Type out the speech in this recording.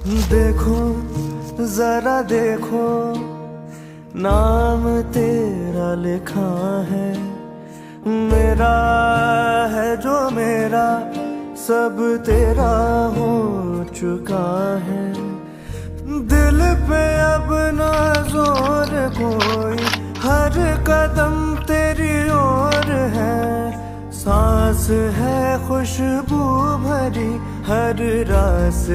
देखो जरा देखो, नाम तेरा लिखा है, मेरा है जो मेरा, सब तेरा हो चुका है। दिल पे अब ना जोर कोई, हर कदम तेरी ओर है। सांस है खुशबू भरी, हर रास